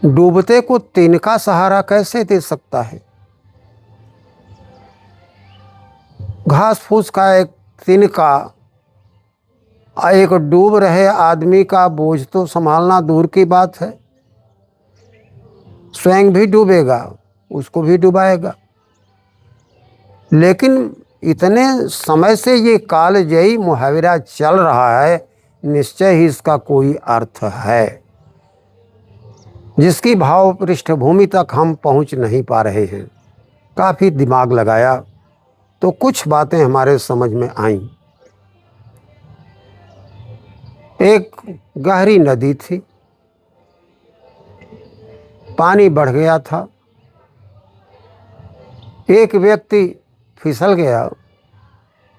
डूबते को तिनका सहारा कैसे दे सकता है? घास फूस का एक तिनका एक डूब रहे आदमी का बोझ तो संभालना दूर की बात है, स्वयं भी डूबेगा, उसको भी डुबाएगा। लेकिन इतने समय से ये कालजयी मुहावरा चल रहा है, निश्चय ही इसका कोई अर्थ है जिसकी भाव पृष्ठभूमि तक हम पहुंच नहीं पा रहे हैं। काफ़ी दिमाग लगाया तो कुछ बातें हमारे समझ में आईं। एक गहरी नदी थी, पानी बढ़ गया था। एक व्यक्ति फिसल गया,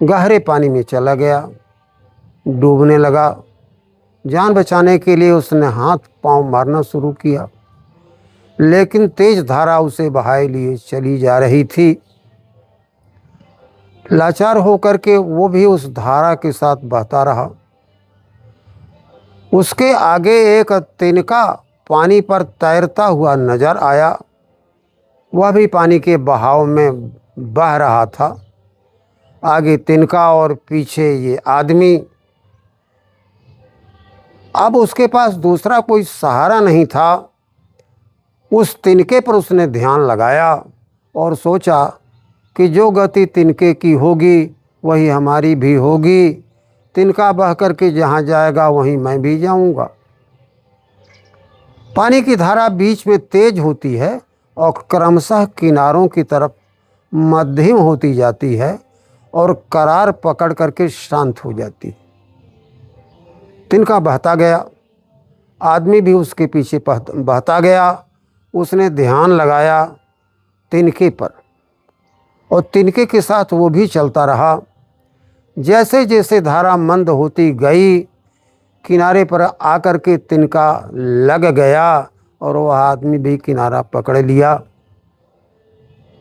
गहरे पानी में चला गया, डूबने लगा। जान बचाने के लिए उसने हाथ पांव मारना शुरू किया, लेकिन तेज धारा उसे बहाए लिए चली जा रही थी। लाचार होकर के वो भी उस धारा के साथ बहता रहा। उसके आगे एक तिनका पानी पर तैरता हुआ नजर आया। वह भी पानी के बहाव में बह रहा था। आगे तिनका और पीछे ये आदमी। अब उसके पास दूसरा कोई सहारा नहीं था। उस तिनके पर उसने ध्यान लगाया और सोचा कि जो गति तिनके की होगी वही हमारी भी होगी। तिनका बह करके जहाँ जाएगा वहीं मैं भी जाऊँगा। पानी की धारा बीच में तेज होती है और क्रमशः किनारों की तरफ मध्यम होती जाती है और करार पकड़ करके शांत हो जाती है। तिनका बहता गया, आदमी भी उसके पीछे बहता गया। उसने ध्यान लगाया तिनके पर और तिनके के साथ वो भी चलता रहा। जैसे जैसे धारा मंद होती गई, किनारे पर आकर के तिनका लग गया और वह आदमी भी किनारा पकड़ लिया।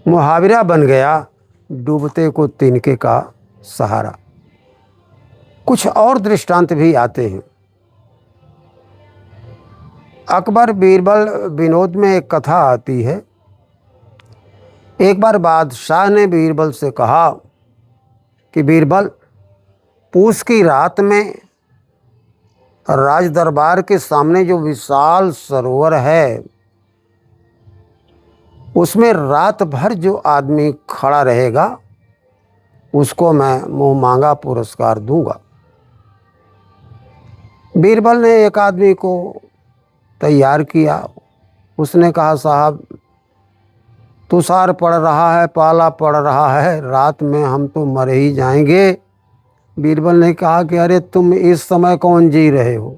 मुहावरा बन गया, डूबते को तिनके का सहारा। कुछ और दृष्टांत भी आते हैं। अकबर बीरबल विनोद में एक कथा आती है। एक बार बादशाह ने बीरबल से कहा कि बीरबल, पूस की रात में राज दरबार के सामने जो विशाल सरोवर है, उसमें रात भर जो आदमी खड़ा रहेगा उसको मैं मुँह मांगा पुरस्कार दूंगा। बीरबल ने एक आदमी को तैयार किया। उसने कहा, साहब तुषार पड़ रहा है, पाला पड़ रहा है, रात में हम तो मर ही जाएंगे। बीरबल ने कहा कि अरे तुम इस समय कौन जी रहे हो,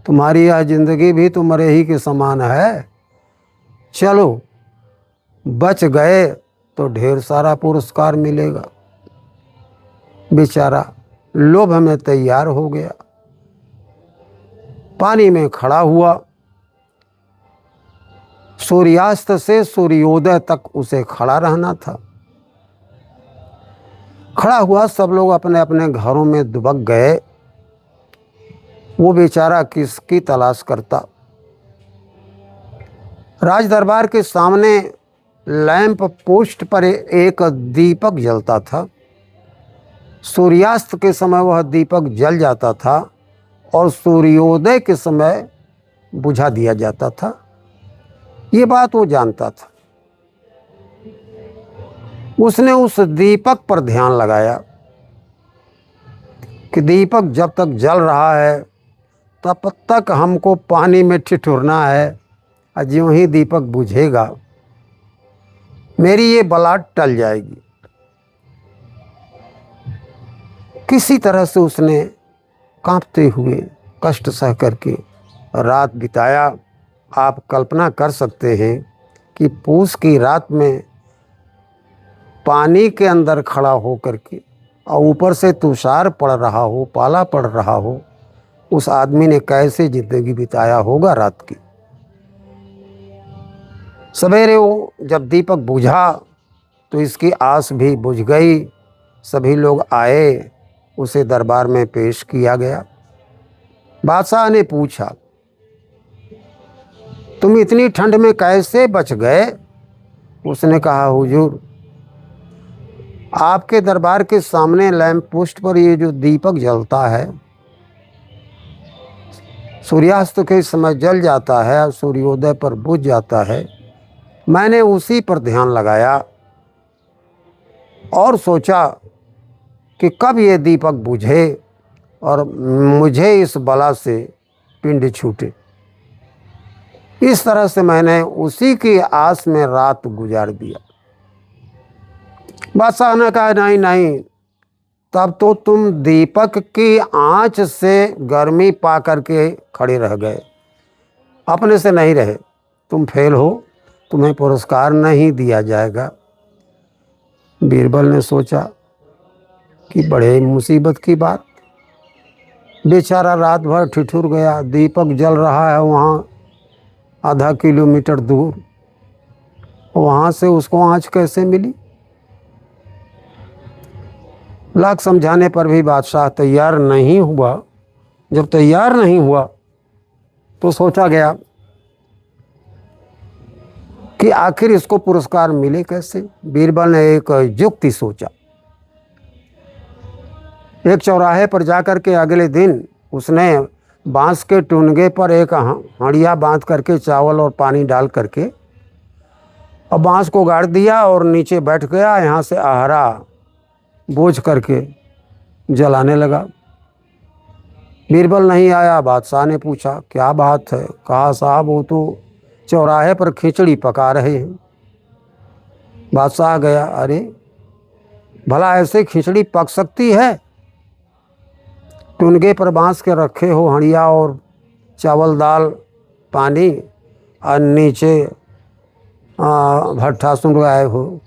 तुम्हारी यह जिंदगी भी तो मरे ही के समान है। चलो, बच गए तो ढेर सारा पुरस्कार मिलेगा। बेचारा लोभ में तैयार हो गया, पानी में खड़ा हुआ। सूर्यास्त से सूर्योदय तक उसे खड़ा रहना था। खड़ा हुआ, सब लोग अपने अपने घरों में दुबक गए। वो बेचारा किसकी तलाश करता। राज दरबार के सामने लैंप पोस्ट पर एक दीपक जलता था। सूर्यास्त के समय वह दीपक जल जाता था और सूर्योदय के समय बुझा दिया जाता था। ये बात वो जानता था। उसने उस दीपक पर ध्यान लगाया कि दीपक जब तक जल रहा है तब तक हमको पानी में ठिठुरना है, और ज्यों ही दीपक बुझेगा मेरी ये बला टल जाएगी। किसी तरह से उसने कांपते हुए कष्ट सह करके रात बिताया। आप कल्पना कर सकते हैं कि पूस की रात में पानी के अंदर खड़ा हो करके और ऊपर से तुषार पड़ रहा हो, पाला पड़ रहा हो, उस आदमी ने कैसे जिंदगी बिताया होगा रात की। सवेरे वो जब दीपक बुझा तो इसकी आस भी बुझ गई। सभी लोग आए, उसे दरबार में पेश किया गया। बादशाह ने पूछा तुम इतनी ठंड में कैसे बच गए? उसने कहा, हुजूर, आपके दरबार के सामने लैंप पोस्ट पर ये जो दीपक जलता है, सूर्यास्त के समय जल जाता है और सूर्योदय पर बुझ जाता है। मैंने उसी पर ध्यान लगाया और सोचा कि कब ये दीपक बुझे और मुझे इस बला से पिंड छूटे। इस तरह से मैंने उसी की आस में रात गुजार दिया। बादशाह ने कहा, नहीं नहीं, तब तो तुम दीपक की आंच से गर्मी पा करके खड़े रह गए, अपने से नहीं रहे। तुम फेल हो, तुम्हें पुरस्कार नहीं दिया जाएगा। बीरबल ने सोचा कि बड़े मुसीबत की बात, बेचारा रात भर ठिठुर गया, दीपक जल रहा है वहाँ आधा किलोमीटर दूर, वहाँ से उसको आँच कैसे मिली? लाख समझाने पर भी बादशाह तैयार नहीं हुआ। जब तैयार नहीं हुआ तो सोचा गया कि आखिर इसको पुरस्कार मिले कैसे। बीरबल ने एक युक्ति सोचा। एक चौराहे पर जाकर के अगले दिन उसने बांस के टुनगे पर एक हंडिया बांध करके चावल और पानी डाल करके और बांस को गाड़ दिया और नीचे बैठ गया। यहाँ से आहरा बोझ करके जलाने लगा। बीरबल नहीं आया। बादशाह ने पूछा, क्या बात है? कहा, साहब वो तो चौराहे पर खिचड़ी पका रहे हैं। बादशाह गया, अरे भला ऐसे खिचड़ी पक सकती है? टुनगे पर बांस के रखे हो हंडिया और चावल दाल पानी और नीचे भट्ठा सुलगाए हो।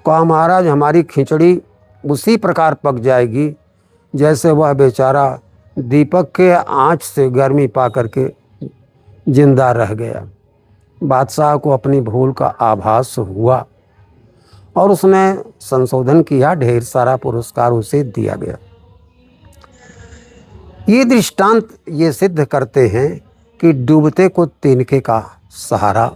कहा, महाराज, हमारी खिचड़ी उसी प्रकार पक जाएगी जैसे वह बेचारा दीपक के आँच से गर्मी पा करके जिंदा रह गया। बादशाह को अपनी भूल का आभास हुआ और उसने संशोधन किया। ढेर सारा पुरस्कार उसे दिया गया। ये दृष्टांत ये सिद्ध करते हैं कि डूबते को तिनके का सहारा